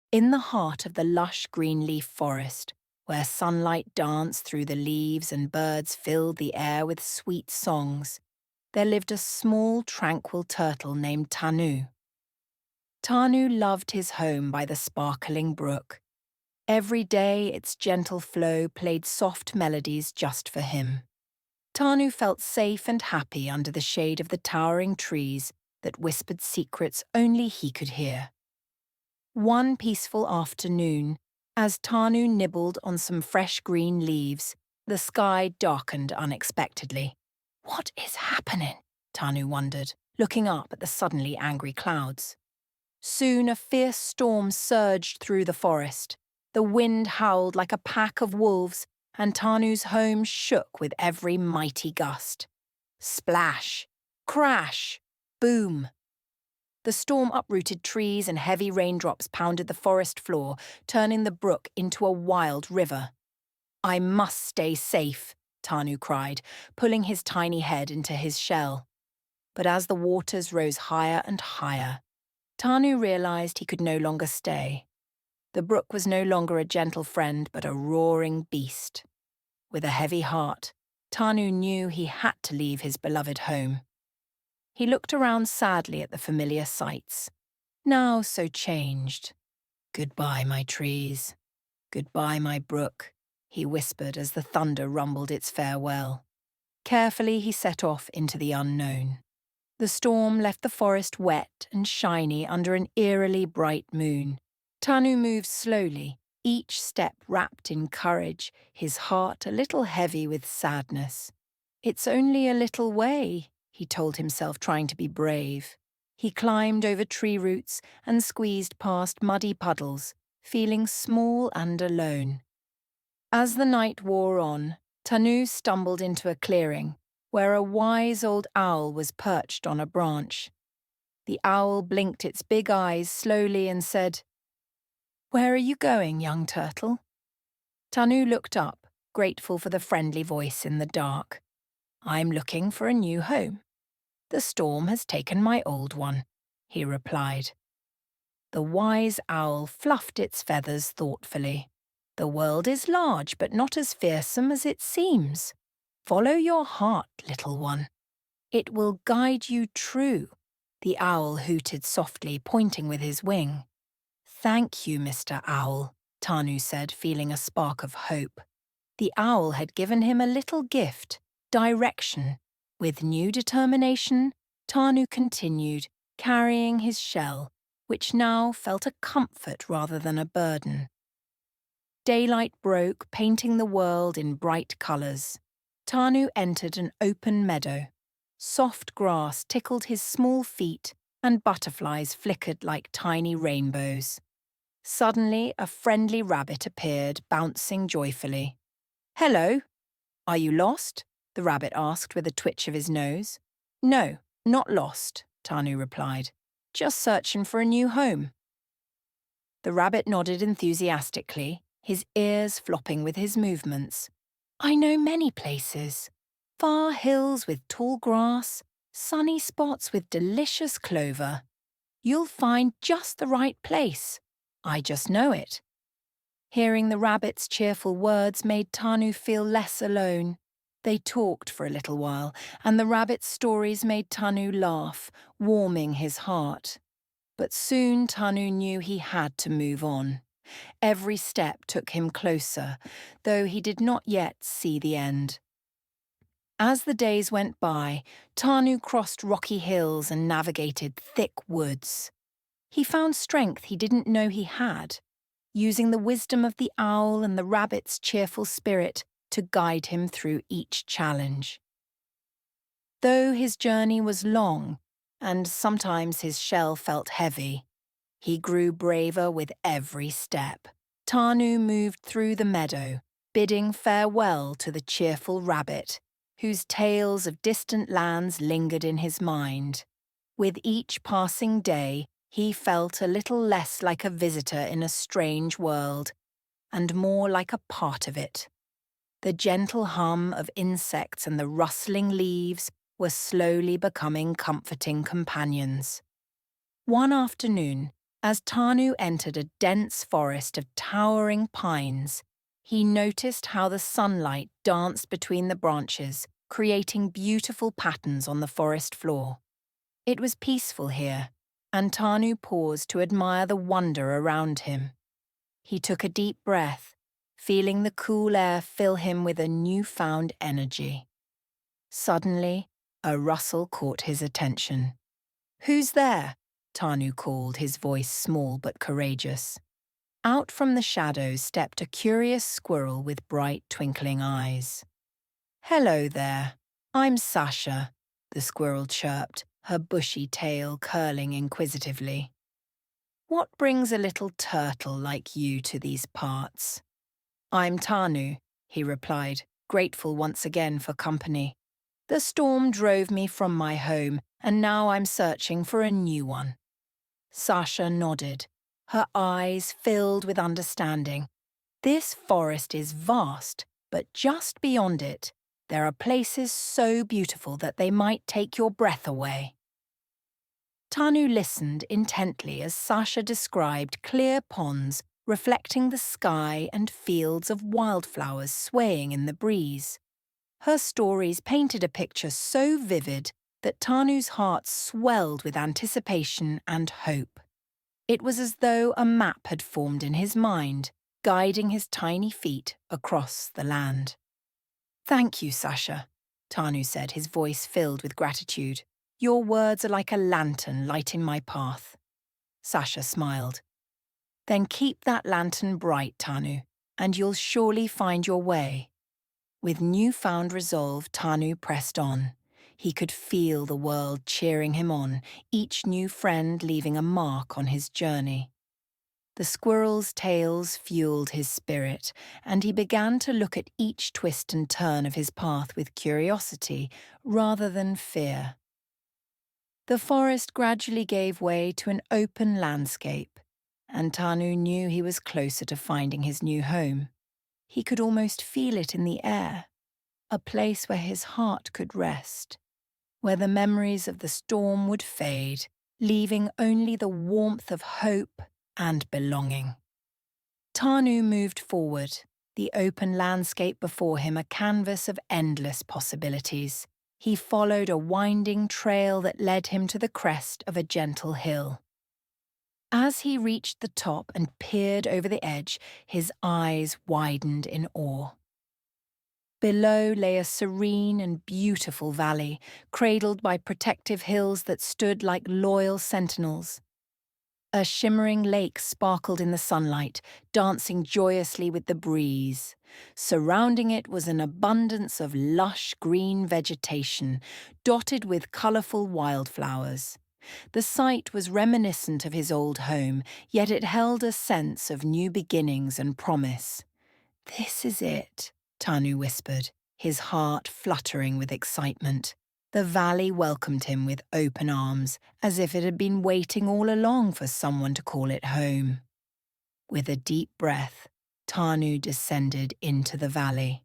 In the heart of the lush Greenleaf Forest, where sunlight danced through the leaves and birds filled the air with sweet songs, there lived a small, tranquil turtle named Tanu. Tanu loved his home by the sparkling brook. Every day its gentle flow played soft melodies just for him. Tanu felt safe and happy under the shade of the towering trees that whispered secrets only he could hear. One peaceful afternoon, as Tanu nibbled on some fresh green leaves, the sky darkened unexpectedly. "What is happening?" Tanu wondered, looking up at the suddenly angry clouds. Soon a fierce storm surged through the forest. The wind howled like a pack of wolves, and Tanu's home shook with every mighty gust. Splash! Crash! Boom! The storm uprooted trees and heavy raindrops pounded the forest floor, turning the brook into a wild river. "I must stay safe," Tanu cried, pulling his tiny head into his shell. But as the waters rose higher and higher, Tanu realized he could no longer stay. The brook was no longer a gentle friend, but a roaring beast. With a heavy heart, Tanu knew he had to leave his beloved home. He looked around sadly at the familiar sights, now so changed. "Goodbye, my trees. Goodbye, my brook," he whispered as the thunder rumbled its farewell. Carefully he set off into the unknown. The storm left the forest wet and shiny under an eerily bright moon. Tanu moved slowly, each step wrapped in courage, his heart a little heavy with sadness. "It's only a little way," he told himself, trying to be brave. He climbed over tree roots and squeezed past muddy puddles, feeling small and alone. As the night wore on, Tanu stumbled into a clearing, where a wise old owl was perched on a branch. The owl blinked its big eyes slowly and said, "Where are you going, young turtle?" Tanu looked up, grateful for the friendly voice in the dark. "I'm looking for a new home. The storm has taken my old one," he replied. The wise owl fluffed its feathers thoughtfully. "The world is large, but not as fearsome as it seems. Follow your heart, little one. It will guide you true," the owl hooted softly, pointing with his wing. "Thank you, Mr. Owl," Tanu said, feeling a spark of hope. The owl had given him a little gift, direction. With new determination, Tanu continued, carrying his shell, which now felt a comfort rather than a burden. Daylight broke, painting the world in bright colours. Tanu entered an open meadow. Soft grass tickled his small feet, and butterflies flickered like tiny rainbows. Suddenly, a friendly rabbit appeared, bouncing joyfully. "Hello. Are you lost?" the rabbit asked with a twitch of his nose. "No, not lost," Tanu replied. "Just searching for a new home." The rabbit nodded enthusiastically, his ears flopping with his movements. "I know many places. Far hills with tall grass, sunny spots with delicious clover. You'll find just the right place. I just know it." Hearing the rabbit's cheerful words made Tanu feel less alone. They talked for a little while, and the rabbit's stories made Tanu laugh, warming his heart. But soon Tanu knew he had to move on. Every step took him closer, though he did not yet see the end. As the days went by, Tanu crossed rocky hills and navigated thick woods. He found strength he didn't know he had, using the wisdom of the owl and the rabbit's cheerful spirit to guide him through each challenge. Though his journey was long, and sometimes his shell felt heavy, he grew braver with every step. Tanu moved through the meadow, bidding farewell to the cheerful rabbit, whose tales of distant lands lingered in his mind. With each passing day, he felt a little less like a visitor in a strange world, and more like a part of it. The gentle hum of insects and the rustling leaves were slowly becoming comforting companions. One afternoon, As Tanu entered a dense forest of towering pines, he noticed how the sunlight danced between the branches, creating beautiful patterns on the forest floor. It was peaceful here, and Tanu paused to admire the wonder around him. He took a deep breath, feeling the cool air fill him with a newfound energy. Suddenly, a rustle caught his attention. "Who's there?" Tanu called, his voice small but courageous. Out from the shadows stepped a curious squirrel with bright, twinkling eyes. "Hello there, I'm Sasha," the squirrel chirped, her bushy tail curling inquisitively. "What brings a little turtle like you to these parts?" "I'm Tanu," he replied, grateful once again for company. "The storm drove me from my home, and now I'm searching for a new one." Sasha nodded, her eyes filled with understanding. "This forest is vast, but just beyond it, there are places so beautiful that they might take your breath away." Tanu listened intently as Sasha described clear ponds reflecting the sky and fields of wildflowers swaying in the breeze. Her stories painted a picture so vivid that Tanu's heart swelled with anticipation and hope. It was as though a map had formed in his mind, guiding his tiny feet across the land. "Thank you, Sasha," Tanu said, his voice filled with gratitude. "Your words are like a lantern lighting my path." Sasha smiled. "Then keep that lantern bright, Tanu, and you'll surely find your way." With newfound resolve, Tanu pressed on. He could feel the world cheering him on, each new friend leaving a mark on his journey. The squirrels' tails fueled his spirit, and he began to look at each twist and turn of his path with curiosity rather than fear. The forest gradually gave way to an open landscape, and Tanu knew he was closer to finding his new home. He could almost feel it in the air, a place where his heart could rest, where the memories of the storm would fade, leaving only the warmth of hope and belonging. Tanu moved forward, the open landscape before him a canvas of endless possibilities. He followed a winding trail that led him to the crest of a gentle hill. As he reached the top and peered over the edge, his eyes widened in awe. Below lay a serene and beautiful valley, cradled by protective hills that stood like loyal sentinels. A shimmering lake sparkled in the sunlight, dancing joyously with the breeze. Surrounding it was an abundance of lush green vegetation, dotted with colourful wildflowers. The sight was reminiscent of his old home, yet it held a sense of new beginnings and promise. "This is it," Tanu whispered, his heart fluttering with excitement. The valley welcomed him with open arms, as if it had been waiting all along for someone to call it home. With a deep breath, Tanu descended into the valley.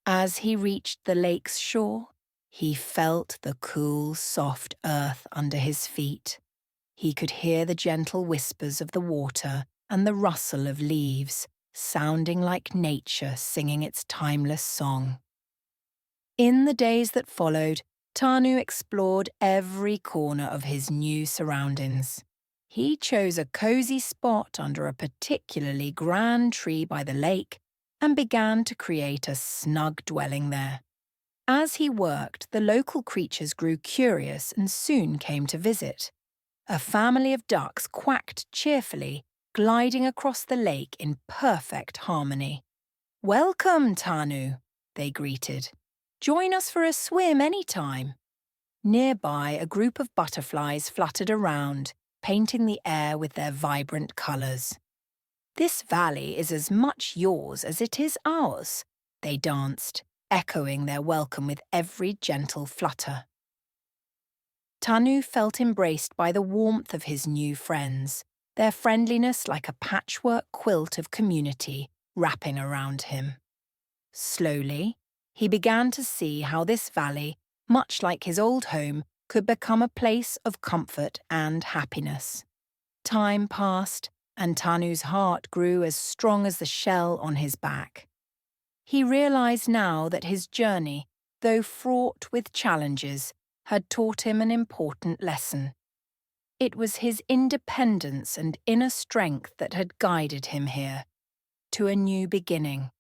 As he reached the lake's shore, he felt the cool, soft earth under his feet. He could hear the gentle whispers of the water and the rustle of leaves, sounding like nature singing its timeless song. In the days that followed, Tanu explored every corner of his new surroundings. He chose a cozy spot under a particularly grand tree by the lake and began to create a snug dwelling there. As he worked, the local creatures grew curious and soon came to visit. A family of ducks quacked cheerfully, gliding across the lake in perfect harmony. "Welcome, Tanu," they greeted. "Join us for a swim anytime." Nearby, a group of butterflies fluttered around, painting the air with their vibrant colours. "This valley is as much yours as it is ours," they danced, echoing their welcome with every gentle flutter. Tanu felt embraced by the warmth of his new friends, their friendliness like a patchwork quilt of community wrapping around him. Slowly, he began to see how this valley, much like his old home, could become a place of comfort and happiness. Time passed, and Tanu's heart grew as strong as the shell on his back. He realized now that his journey, though fraught with challenges, had taught him an important lesson. It was his independence and inner strength that had guided him here, to a new beginning.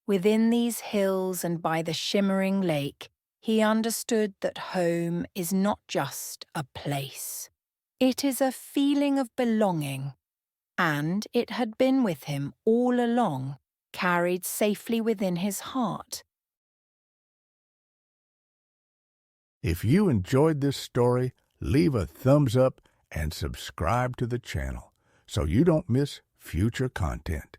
Within these hills and by the shimmering lake, he understood that home is not just a place. It is a feeling of belonging, and it had been with him all along, carried safely within his heart. If you enjoyed this story, leave a thumbs up and subscribe to the channel so you don't miss future content.